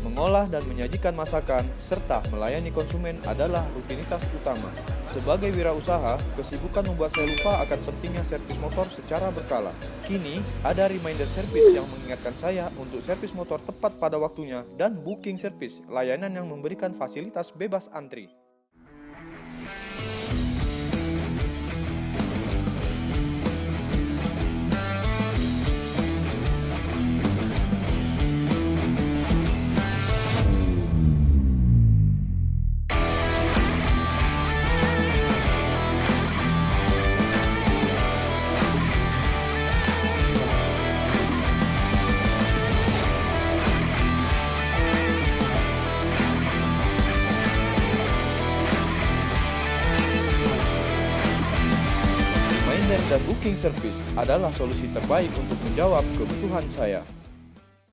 Mengolah dan menyajikan masakan, serta melayani konsumen adalah rutinitas utama. Sebagai wirausaha, kesibukan membuat saya lupa akan pentingnya servis motor secara berkala. Kini, ada reminder service yang mengingatkan saya untuk servis motor tepat pada waktunya dan booking service, layanan yang memberikan fasilitas bebas antri. Reminder dan booking service adalah solusi terbaik untuk menjawab kebutuhan saya.